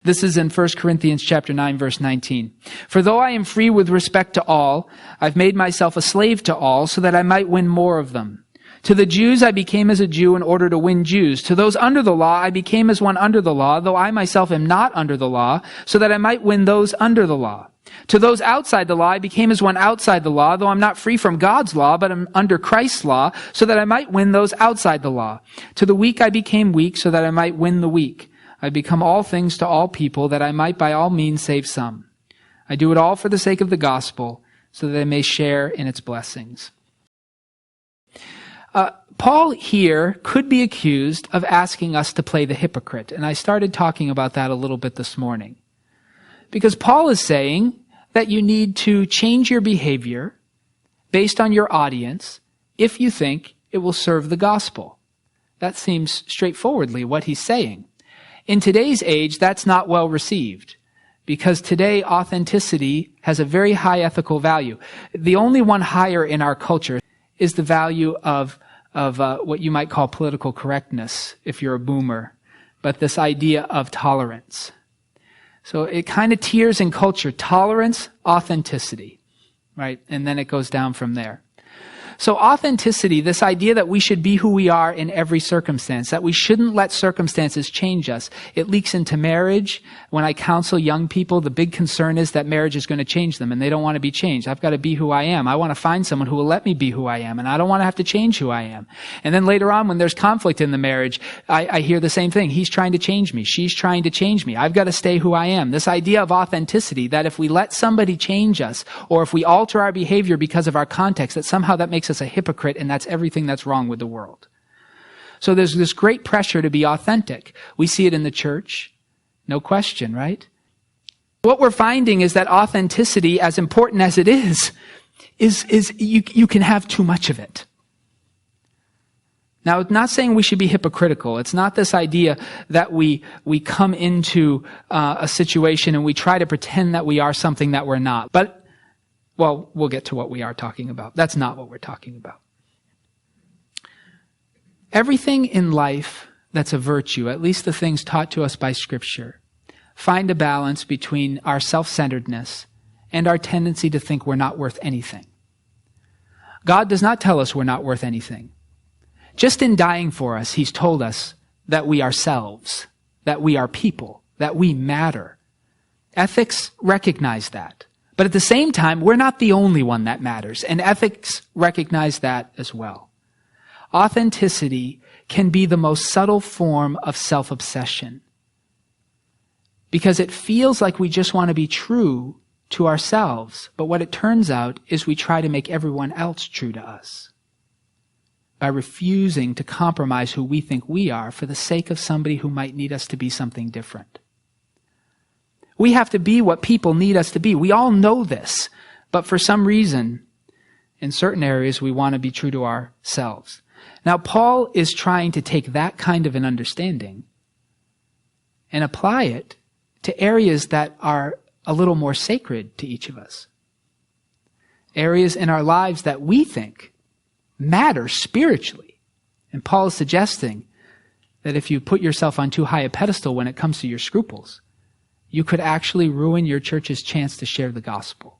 This is in 1 Corinthians chapter 9, verse 19. For though I am free with respect to all, I've made myself a slave to all so that I might win more of them. To the Jews I became as a Jew in order to win Jews. To those under the law I became as one under the law, though I myself am not under the law, so that I might win those under the law. To those outside the law I became as one outside the law, though I'm not free from God's law, but I'm under Christ's law, so that I might win those outside the law. To the weak I became weak, so that I might win the weak. I become all things to all people, that I might by all means save some. I do it all for the sake of the gospel, so that I may share in its blessings. Paul here could be accused of asking us to play the hypocrite, and I started talking about that a little bit this morning. Because Paul is saying that you need to change your behavior based on your audience if you think it will serve the gospel. That seems straightforwardly what he's saying. In today's age, that's not well received, because today authenticity has a very high ethical value. The only one higher in our culture is the value of what you might call political correctness, if you're a boomer, but this idea of tolerance. So it kind of tiers in culture: tolerance, authenticity, right? And then it goes down from there. So authenticity, this idea that we should be who we are in every circumstance, that we shouldn't let circumstances change us. It leaks into marriage. When I counsel young people, the big concern is that marriage is going to change them, and they don't want to be changed. I've got to be who I am. I want to find someone who will let me be who I am, and I don't want to have to change who I am. And then later on, when there's conflict in the marriage, I hear the same thing. He's trying to change me. She's trying to change me. I've got to stay who I am. This idea of authenticity, that if we let somebody change us, or if we alter our behavior because of our context, that somehow that makes us a hypocrite, and that's everything that's wrong with the world. So there's this great pressure to be authentic. We see it in the church, no question, right? What we're finding is that authenticity, as important as it is you can have too much of it. Now, it's not saying we should be hypocritical. It's not this idea that we come into a situation and we try to pretend that we are something that we're not. But well, we'll get to what we are talking about. That's not what we're talking about. Everything in life that's a virtue, at least the things taught to us by Scripture, find a balance between our self-centeredness and our tendency to think we're not worth anything. God does not tell us we're not worth anything. Just in dying for us, He's told us that we ourselves, that we are people, that we matter. Ethics recognize that. But at the same time, we're not the only one that matters, and ethics recognize that as well. Authenticity can be the most subtle form of self-obsession, because it feels like we just want to be true to ourselves, but what it turns out is we try to make everyone else true to us by refusing to compromise who we think we are for the sake of somebody who might need us to be something different. We have to be what people need us to be. We all know this, but for some reason, in certain areas, we want to be true to ourselves. Now, Paul is trying to take that kind of an understanding and apply it to areas that are a little more sacred to each of us. Areas in our lives that we think matter spiritually. And Paul is suggesting that if you put yourself on too high a pedestal when it comes to your scruples, you could actually ruin your church's chance to share the gospel.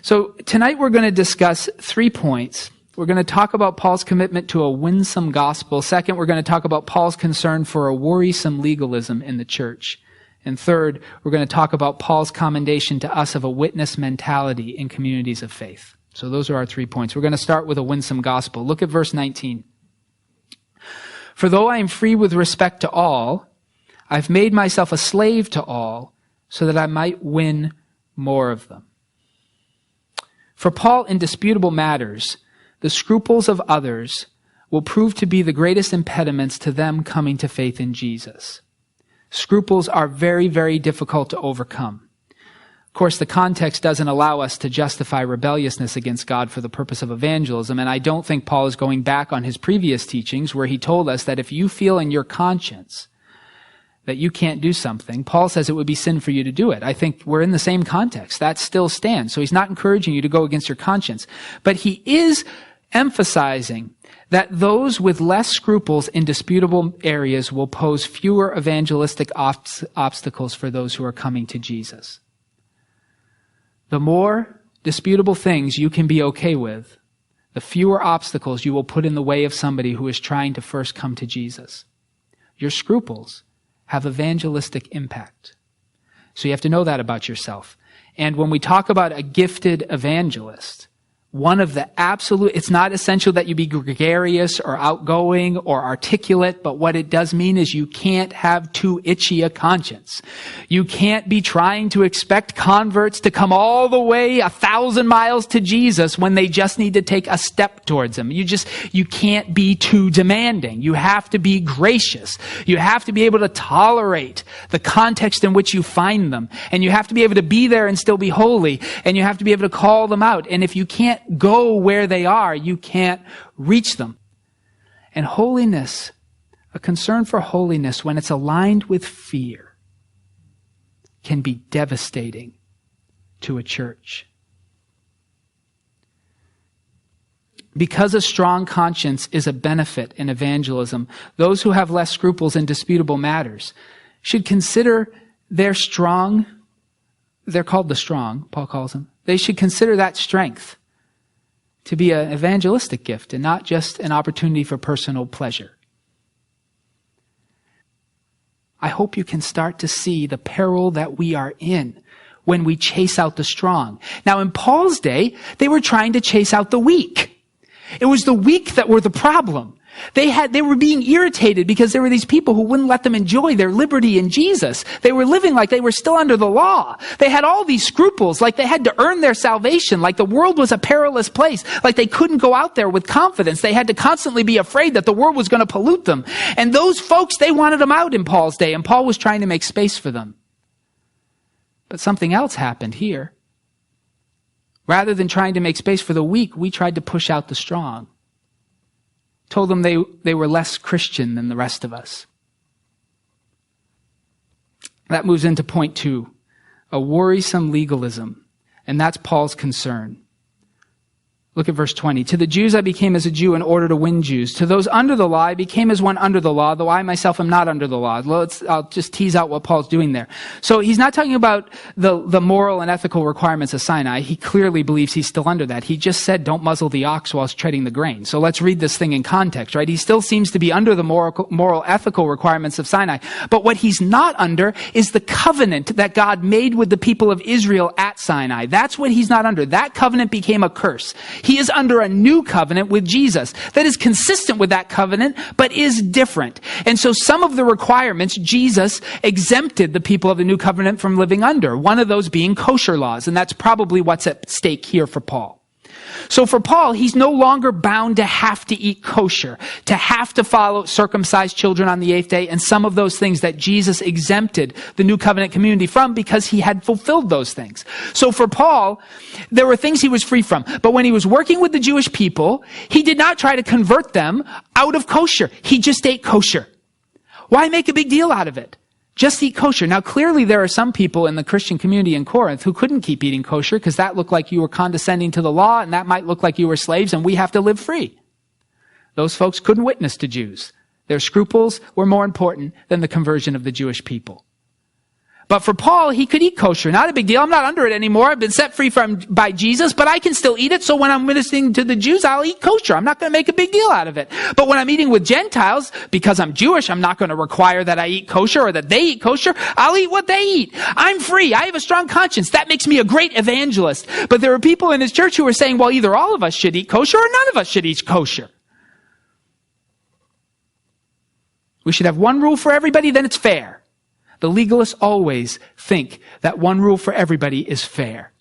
So tonight we're going to discuss 3 points. We're going to talk about Paul's commitment to a winsome gospel. Second, we're going to talk about Paul's concern for a worrisome legalism in the church. And third, we're going to talk about Paul's commendation to us of a witness mentality in communities of faith. So those are our 3 points. We're going to start with a winsome gospel. Look at verse 19. For though I am free with respect to all, I've made myself a slave to all so that I might win more of them. For Paul, in disputable matters, the scruples of others will prove to be the greatest impediments to them coming to faith in Jesus. Scruples are very, very difficult to overcome. Of course, the context doesn't allow us to justify rebelliousness against God for the purpose of evangelism, and I don't think Paul is going back on his previous teachings where he told us that if you feel in your conscience that you can't do something, Paul says it would be sin for you to do it. I think we're in the same context. That still stands. So he's not encouraging you to go against your conscience. But he is emphasizing that those with less scruples in disputable areas will pose fewer evangelistic obstacles for those who are coming to Jesus. The more disputable things you can be okay with, the fewer obstacles you will put in the way of somebody who is trying to first come to Jesus. Your scruples have evangelistic impact. So you have to know that about yourself. And when we talk about a gifted evangelist, one of the absolute, it's not essential that you be gregarious or outgoing or articulate, but what it does mean is you can't have too itchy a conscience. You can't be trying to expect converts to come all the way 1,000 miles to Jesus when they just need to take a step towards him. You can't be too demanding. You have to be gracious. You have to be able to tolerate the context in which you find them. And you have to be able to be there and still be holy. And you have to be able to call them out. And if you can't go where they are, you can't reach them. And holiness, a concern for holiness, when it's aligned with fear, can be devastating to a church. Because a strong conscience is a benefit in evangelism, those who have less scruples in disputable matters should consider they're strong. They're called the strong, Paul calls them. They should consider that strength to be an evangelistic gift and not just an opportunity for personal pleasure. I hope you can start to see the peril that we are in when we chase out the strong. Now, in Paul's day, they were trying to chase out the weak. It was the weak that were the problem. They were being irritated because there were these people who wouldn't let them enjoy their liberty in Jesus. They were living like they were still under the law. They had all these scruples, like they had to earn their salvation, like the world was a perilous place, like they couldn't go out there with confidence. They had to constantly be afraid that the world was going to pollute them. And those folks, they wanted them out in Paul's day, and Paul was trying to make space for them. But something else happened here. Rather than trying to make space for the weak, we tried to push out the strong. Told them they were less Christian than the rest of us. That moves into point 2, a worrisome legalism. And that's Paul's concern. Look at verse 20. To the Jews I became as a Jew in order to win Jews. To those under the law I became as one under the law, though I myself am not under the law. I'll just tease out what Paul's doing there. So he's not talking about the moral and ethical requirements of Sinai. He clearly believes he's still under that. He just said don't muzzle the ox whilst treading the grain. So let's read this thing in context, right? He still seems to be under the moral ethical requirements of Sinai. But what he's not under is the covenant that God made with the people of Israel at Sinai. That's what he's not under. That covenant became a curse. He is under a new covenant with Jesus that is consistent with that covenant, but is different. And so some of the requirements, Jesus exempted the people of the new covenant from living under, one of those being kosher laws. And that's probably what's at stake here for Paul. So for Paul, he's no longer bound to have to eat kosher, to have to follow circumcised children on the 8th day, and some of those things that Jesus exempted the new covenant community from because he had fulfilled those things. So for Paul, there were things he was free from. But when he was working with the Jewish people, he did not try to convert them out of kosher. He just ate kosher. Why make a big deal out of it? Just eat kosher. Now, clearly there are some people in the Christian community in Corinth who couldn't keep eating kosher because that looked like you were condescending to the law, and that might look like you were slaves, and we have to live free. Those folks couldn't witness to Jews. Their scruples were more important than the conversion of the Jewish people. But for Paul, he could eat kosher. Not a big deal. I'm not under it anymore. I've been set free by Jesus, but I can still eat it. So when I'm ministering to the Jews, I'll eat kosher. I'm not going to make a big deal out of it. But when I'm eating with Gentiles, because I'm Jewish, I'm not going to require that I eat kosher or that they eat kosher. I'll eat what they eat. I'm free. I have a strong conscience. That makes me a great evangelist. But there are people in his church who are saying, well, either all of us should eat kosher or none of us should eat kosher. We should have one rule for everybody, then it's fair. The legalists always think that one rule for everybody is fair.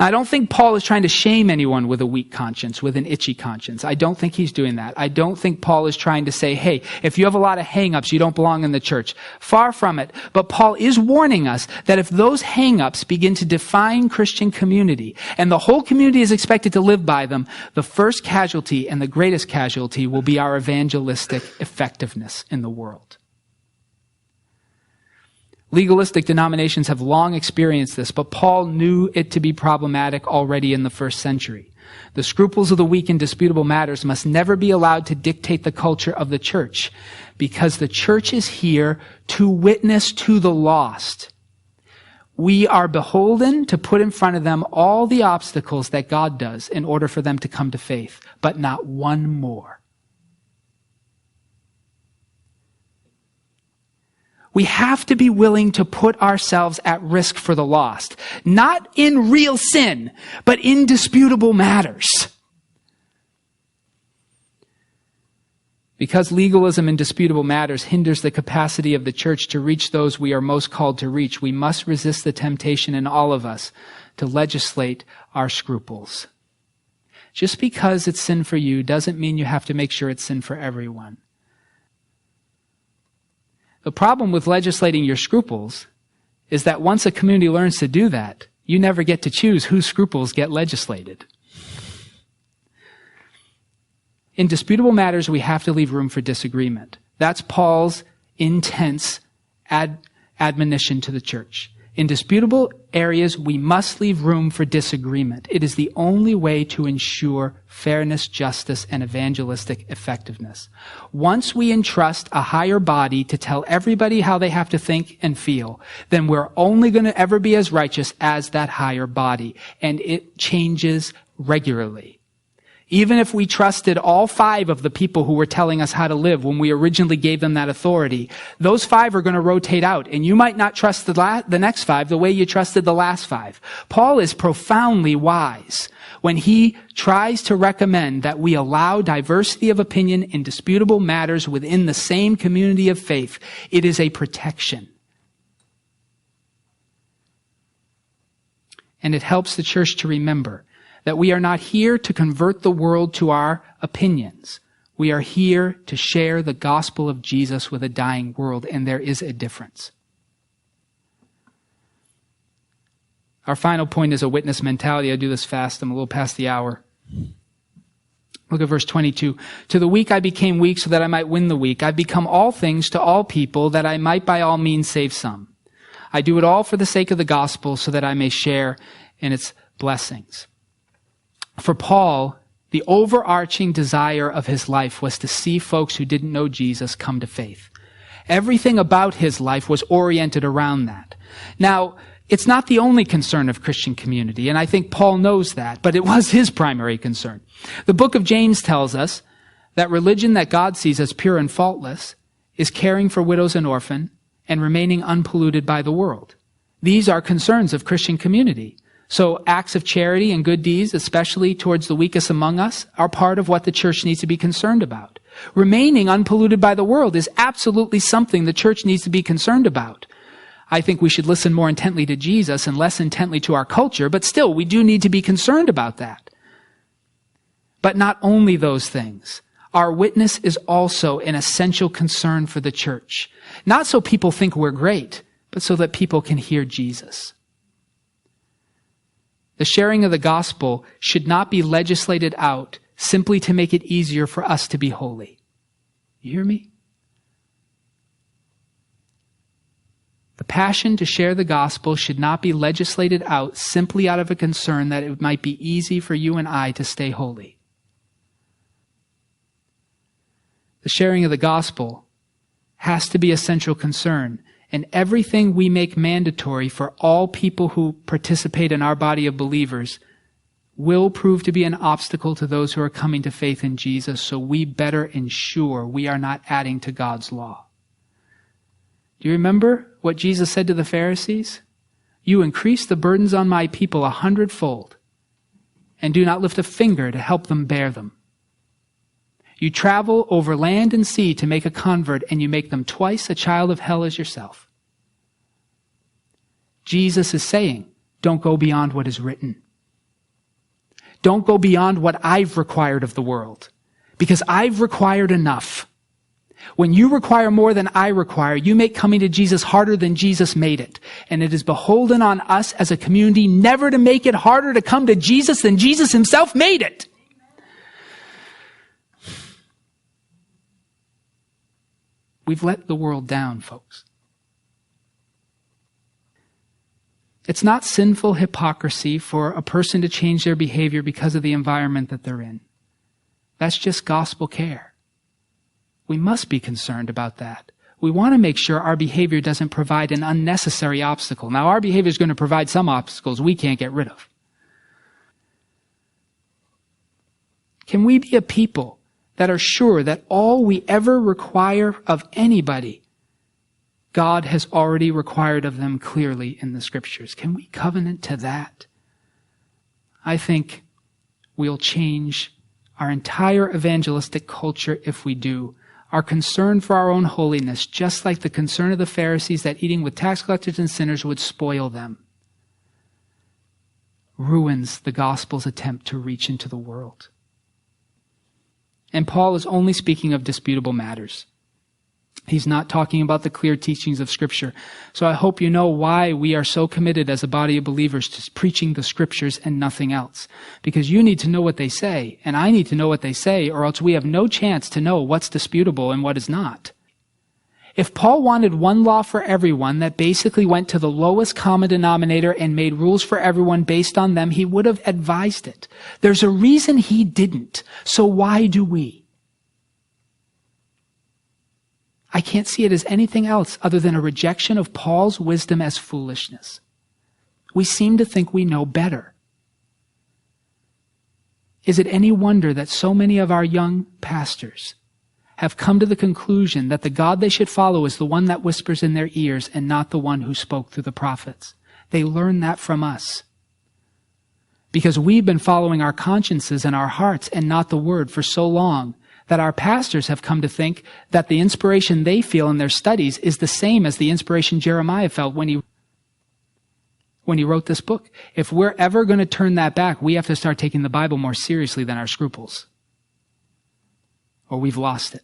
I don't think Paul is trying to shame anyone with a weak conscience, with an itchy conscience. I don't think he's doing that. I don't think Paul is trying to say, hey, if you have a lot of hang-ups, you don't belong in the church. Far from it. But Paul is warning us that if those hang-ups begin to define Christian community, and the whole community is expected to live by them, the first casualty and the greatest casualty will be our evangelistic effectiveness in the world. Legalistic denominations have long experienced this, but Paul knew it to be problematic already in the first century. The scruples of the weak in disputable matters must never be allowed to dictate the culture of the church, because the church is here to witness to the lost. We are beholden to put in front of them all the obstacles that God does in order for them to come to faith, but not one more. We have to be willing to put ourselves at risk for the lost, not in real sin, but in disputable matters. Because legalism in disputable matters hinders the capacity of the church to reach those we are most called to reach, we must resist the temptation in all of us to legislate our scruples. Just because it's sin for you doesn't mean you have to make sure it's sin for everyone. The problem with legislating your scruples is that once a community learns to do that, you never get to choose whose scruples get legislated. In disputable matters, we have to leave room for disagreement. That's Paul's intense admonition to the church. In disputable areas, we must leave room for disagreement. It is the only way to ensure fairness, justice, and evangelistic effectiveness. Once we entrust a higher body to tell everybody how they have to think and feel, then we're only going to ever be as righteous as that higher body. And it changes regularly. Even if we trusted all 5 of the people who were telling us how to live when we originally gave them that authority, those 5 are going to rotate out, and you might not trust the next 5 the way you trusted the last 5. Paul is profoundly wise when he tries to recommend that we allow diversity of opinion in disputable matters within the same community of faith. It is a protection. And it helps the church to remember that we are not here to convert the world to our opinions. We are here to share the gospel of Jesus with a dying world, and there is a difference. Our final point is a witness mentality. I do this fast. I'm a little past the hour. Look at verse 22. To the weak I became weak so that I might win the weak. I've become all things to all people that I might by all means save some. I do it all for the sake of the gospel so that I may share in its blessings. For Paul, the overarching desire of his life was to see folks who didn't know Jesus come to faith. Everything about his life was oriented around that. Now, it's not the only concern of Christian community, and I think Paul knows that, but it was his primary concern. The book of James tells us that religion that God sees as pure and faultless is caring for widows and orphans and remaining unpolluted by the world. These are concerns of Christian community. So acts of charity and good deeds, especially towards the weakest among us, are part of what the church needs to be concerned about. Remaining unpolluted by the world is absolutely something the church needs to be concerned about. I think we should listen more intently to Jesus and less intently to our culture, but still, we do need to be concerned about that. But not only those things. Our witness is also an essential concern for the church. Not so people think we're great, but so that people can hear Jesus. The sharing of the gospel should not be legislated out simply to make it easier for us to be holy. You hear me? The passion to share the gospel should not be legislated out simply out of a concern that it might be easy for you and I to stay holy. The sharing of the gospel has to be a central concern. And everything we make mandatory for all people who participate in our body of believers will prove to be an obstacle to those who are coming to faith in Jesus, so we better ensure we are not adding to God's law. Do you remember what Jesus said to the Pharisees? You increase the burdens on my people 100-fold, and do not lift a finger to help them bear them. You travel over land and sea to make a convert, and you make them twice a child of hell as yourself. Jesus is saying, don't go beyond what is written. Don't go beyond what I've required of the world, because I've required enough. When you require more than I require, you make coming to Jesus harder than Jesus made it. And it is beholden on us as a community never to make it harder to come to Jesus than Jesus himself made it. We've let the world down, folks. It's not sinful hypocrisy for a person to change their behavior because of the environment that they're in. That's just gospel care. We must be concerned about that. We want to make sure our behavior doesn't provide an unnecessary obstacle. Now, our behavior is going to provide some obstacles we can't get rid of. Can we be a people that are sure that all we ever require of anybody, God has already required of them clearly in the Scriptures? Can we covenant to that? I think we'll change our entire evangelistic culture if we do. Our concern for our own holiness, just like the concern of the Pharisees that eating with tax collectors and sinners would spoil them, ruins the gospel's attempt to reach into the world. And Paul is only speaking of disputable matters. He's not talking about the clear teachings of Scripture. So I hope you know why we are so committed as a body of believers to preaching the Scriptures and nothing else. Because you need to know what they say, and I need to know what they say, or else we have no chance to know what's disputable and what is not. If Paul wanted one law for everyone that basically went to the lowest common denominator and made rules for everyone based on them, he would have advised it. There's a reason he didn't. So why do we? I can't see it as anything else other than a rejection of Paul's wisdom as foolishness. We seem to think we know better. Is it any wonder that so many of our young pastors have come to the conclusion that the God they should follow is the one that whispers in their ears and not the one who spoke through the prophets? They learn that from us. Because we've been following our consciences and our hearts and not the word for so long, that our pastors have come to think that the inspiration they feel in their studies is the same as the inspiration Jeremiah felt when he wrote this book. If we're ever going to turn that back, we have to start taking the Bible more seriously than our scruples, or we've lost it.